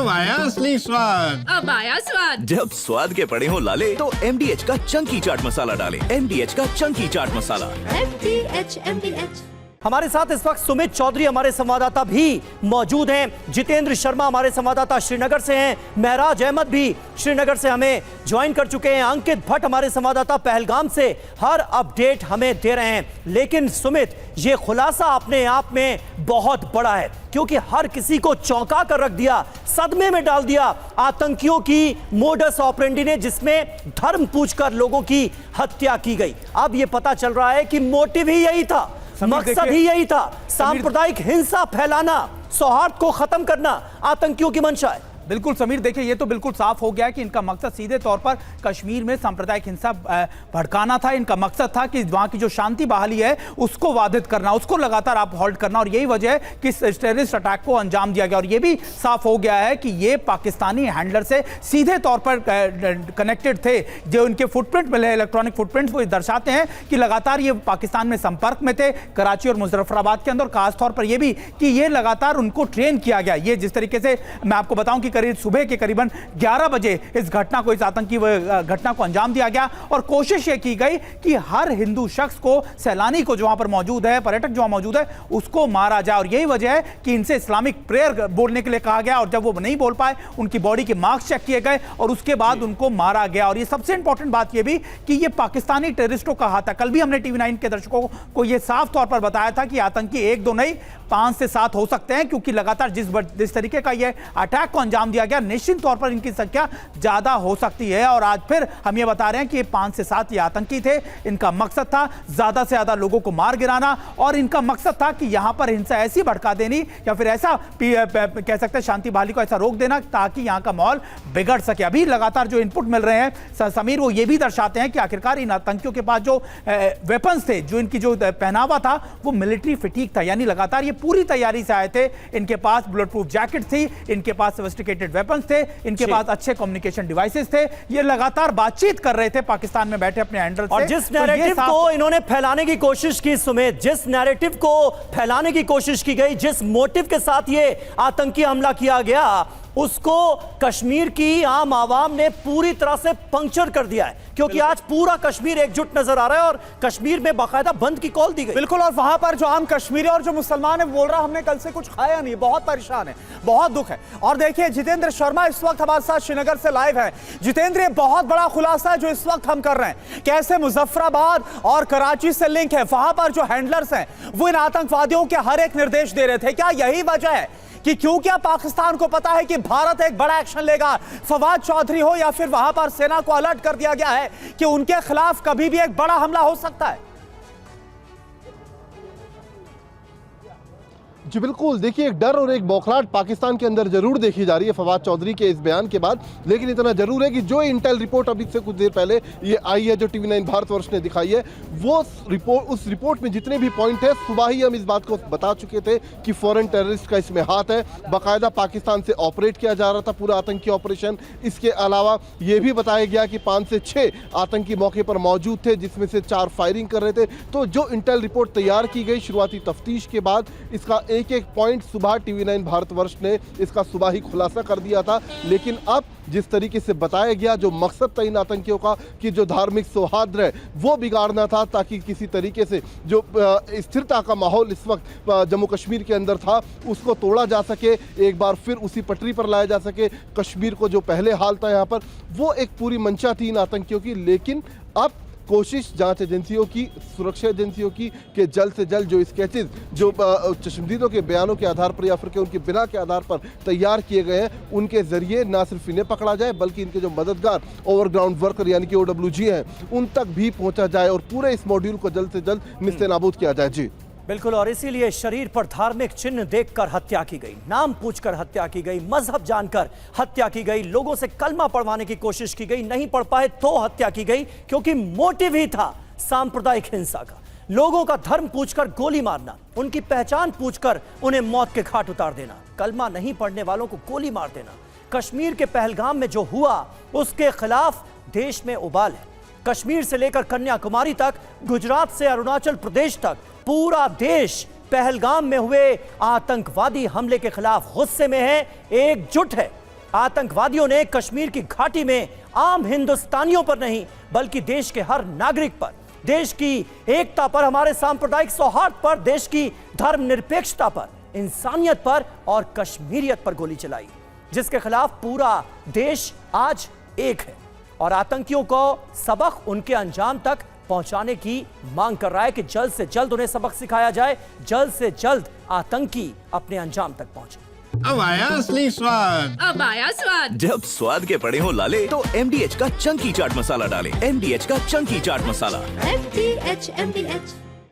अब आया असली स्वाद। अब आया स्वाद। जब स्वाद के पड़े हो लाले तो MDH का चंकी चाट मसाला डालें। MDH का चंकी चाट मसाला। MDH। हमारे साथ इस वक्त सुमित चौधरी हमारे संवाददाता भी मौजूद हैं। जितेंद्र शर्मा हमारे संवाददाता श्रीनगर से हैं। महराज अहमद भी श्रीनगर से हमें ज्वाइन कर चुके हैं। अंकित भट्ट हमारे संवाददाता पहलगाम से हर अपडेट हमें दे रहे हैं। लेकिन सुमित, ये खुलासा अपने आप में बहुत बड़ा है, क्योंकि हर किसी को चौंका कर रख दिया, सदमे में डाल दिया आतंकियों की मोडस ऑपरेंडी ने, जिसमें धर्म पूछकर लोगों की हत्या की गई। अब यह पता चल रहा है कि मोटिव ही यही था, मकसद ही यही था, सांप्रदायिक हिंसा फैलाना, सौहार्द को खत्म करना आतंकियों की मंशा है। बिल्कुल समीर, देखिए ये तो बिल्कुल साफ हो गया है कि इनका मकसद सीधे तौर पर कश्मीर में सांप्रदायिक हिंसा भड़काना था। इनका मकसद था कि वहां की जो शांति बहाली है उसको बाधित करना, उसको लगातार आप हॉल्ट करना, और यही वजह है कि इस टेररिस्ट अटैक को अंजाम दिया गया। और ये भी साफ हो गया है कि ये पाकिस्तानी हैंडलर से सीधे तौर पर कनेक्टेड थे। जो इनके फुटप्रिंट मिले, इलेक्ट्रॉनिक फुटप्रिंट, वो दर्शाते हैं कि लगातार ये पाकिस्तान में संपर्क में थे, कराची और मुजफ्फराबाद के अंदर। खासतौर पर यह भी कि ये लगातार उनको ट्रेन किया गया। ये जिस तरीके से मैं आपको बताऊं कि सुबह के करीबन 11 बजे इस घटना को, इस आतंकी घटना को अंजाम दिया गया, और कोशिश ये की गई कि हर हिंदू शख्स को, सैलानी को जो वहां पर मौजूद है, पर्यटक जो वहां मौजूद है, उसको मारा जाए। और यही वजह है कि इनसे इस्लामिक प्रेयर बोलने के लिए कहा गया, और जब वो नहीं बोल पाए उनकी बॉडी के मार्क्स चेक किए गए और उसके बाद उनको मारा गया। और ये सबसे इंपॉर्टेंट बात ये भी कि ये पाकिस्तानी टेररिस्टों का हाथ है। कल भी हमने TV9 के दर्शकों को यह साफ तौर पर बताया था कि आतंकी 1-2 नहीं, 5 से 7 हो सकते हैं, क्योंकि लगातार जिस तरीके का ये अटैक को अंजाम दिया गया, निश्चित तौर पर इनकी संख्या ज्यादा हो सकती है। और आज फिर हम ये बता रहे हैं कि ये 5 से 7 ये आतंकी थे। इनका मकसद था ज्यादा से ज्यादा लोगों को मार गिराना, और इनका मकसद था कि यहां पर हिंसा ऐसी भड़का देनी, या फिर ऐसा कह सकते हैं शांति बहाली को ऐसा रोक देना ताकि यहां का माहौल बिगड़ सके। अभी लगातार जो इनपुट मिल रहे हैं समीर, वो ये भी दर्शाते हैं कि आखिरकार इन आतंकियों के पास जो वेपन्स थे, जो इनकी जो पहनावा था, वो मिलिट्री फिटीक था। यानी लगातार ये पूरी तैयारी से आए थे। इनके पास बुलेट प्रूफ जैकेट थी, इनके पास सोफिस्टिकेटेड वेपन्स थे, इनके पास अच्छे कम्युनिकेशन डिवाइसेस थे। ये लगातार बातचीत कर रहे थे पाकिस्तान में बैठे अपने हैंडल से। और जिस नैरेटिव को इन्होंने फैलाने की कोशिश की सुमित, जिस नैरेटिव को फैलाने की कोशिश की गई, जिस मोटिव के साथ ये आतंकी हमला किया गया, उसको कश्मीर की आम आवाम ने पूरी तरह से पंक्चर कर दिया है। क्योंकि आज पूरा कश्मीर एकजुट नजर आ रहा है, और कश्मीर में बाकायदा बंद की कॉल दी गई। बिल्कुल, और वहां पर जो आम कश्मीरी और जो मुसलमान है बोल रहा हमने कल से कुछ खाया नहीं, बहुत परेशान है, बहुत दुख है। और देखिए जितेंद्र शर्मा इस वक्त हमारे साथ श्रीनगर से लाइव है। जितेंद्र, ये बहुत बड़ा खुलासा है जो इस वक्त हम कर रहे हैं। कैसे मुजफ्फराबाद और कराची से लिंक है, वहां पर जो हैंडलर्स हैं वो इन आतंकवादियों के हर एक निर्देश दे रहे थे। क्या यही वजह है कि क्योंकि पाकिस्तान को पता है कि भारत एक बड़ा एक्शन लेगा, फवाद चौधरी हो या फिर वहां पर सेना को अलर्ट कर दिया गया है कि उनके खिलाफ कभी भी एक बड़ा हमला हो सकता है? जी बिल्कुल, देखिए एक डर और एक बौखलाहट पाकिस्तान के अंदर जरूर देखी जा रही है फवाद चौधरी के इस बयान के बाद। लेकिन इतना जरूर है कि जो इंटेल रिपोर्ट अभी से कुछ देर पहले ये आई है, जो TV9 भारतवर्ष ने दिखाई है, वो रिपोर्ट, उस रिपोर्ट में जितने भी पॉइंट है, सुबह ही हम इस बात को बता चुके थे कि फॉरेन टेररिस्ट का इसमें हाथ है। बाकायदा पाकिस्तान से ऑपरेट किया जा रहा था पूरा आतंकी ऑपरेशन। इसके अलावा ये भी बताया गया कि 5 से 6 आतंकी मौके पर मौजूद थे, जिसमें से 4 फायरिंग कर रहे थे। तो जो इंटेल रिपोर्ट तैयार की गई शुरुआती तफ्तीश के बाद, इसका एक पॉइंट सुबह TV9 भारतवर्ष ने इसका सुबह ही खुलासा कर दिया था। लेकिन अब जिस तरीके से बताया गया, जो मकसद था इन आतंकियों का कि जो धार्मिक सौहार्द है वो बिगाड़ना था, ताकि किसी तरीके से जो स्थिरता का माहौल इस वक्त जम्मू कश्मीर के अंदर था उसको तोड़ा जा सके, एक बार फिर उसी पटरी पर लाया जा सके। कश्मीर को जो पहले हाल था यहाँ पर, वो एक पूरी मंशा थी इन आतंकियों की। लेकिन अब कोशिश जांच एजेंसियों की, सुरक्षा एजेंसियों की, कि जल्द से जल्द जो स्केचेस जो चश्मदीदों के बयानों के आधार पर या फिर के उनके बिना के आधार पर तैयार किए गए हैं, उनके जरिए ना सिर्फ इन्हें पकड़ा जाए बल्कि इनके जो मददगार ओवरग्राउंड वर्कर यानी कि OWG हैं उन तक भी पहुंचा जाए, और पूरे इस मॉड्यूल को जल्द से जल्द निस्तेनाबूद किया जाए। जी बिल्कुल, और इसीलिए शरीर पर धार्मिक चिन्ह देखकर हत्या की गई, नाम पूछकर हत्या की गई, मजहब जानकर हत्या की गई, लोगों से कलमा पढ़वाने की कोशिश की गई, नहीं पढ़ पाए तो हत्या की गई, क्योंकि मोटिव ही था सांप्रदायिक हिंसा का। लोगों का धर्म पूछकर गोली मारना, उनकी पहचान पूछकर उन्हें मौत के घाट उतार देना, कलमा नहीं पढ़ने वालों को गोली मार देना। कश्मीर के पहलगाम में जो हुआ उसके खिलाफ देश में उबाल है। कश्मीर से लेकर कन्याकुमारी तक, गुजरात से अरुणाचल प्रदेश तक, पूरा देश पहलगाम में हुए आतंकवादी हमले के खिलाफ गुस्से में है, एकजुट है। आतंकवादियों ने कश्मीर की घाटी में आम हिंदुस्तानियों पर नहीं बल्कि देश के हर नागरिक पर, देश की एकता पर, हमारे सांप्रदायिक सौहार्द पर, देश की धर्मनिरपेक्षता पर, इंसानियत पर और कश्मीरियत पर गोली चलाई, जिसके खिलाफ पूरा देश आज एक है और आतंकियों को सबक उनके अंजाम तक पहुंचाने की मांग कर रहा है कि जल्द से जल्द उन्हें सबक सिखाया जाए, जल्द से जल्द आतंकी अपने अंजाम तक पहुंचे। अब आया असली स्वाद। अब आया स्वाद। जब स्वाद के पड़े हो लाले तो MDH का चंकी चाट मसाला डालें। MDH का चंकी चाट मसाला। MDH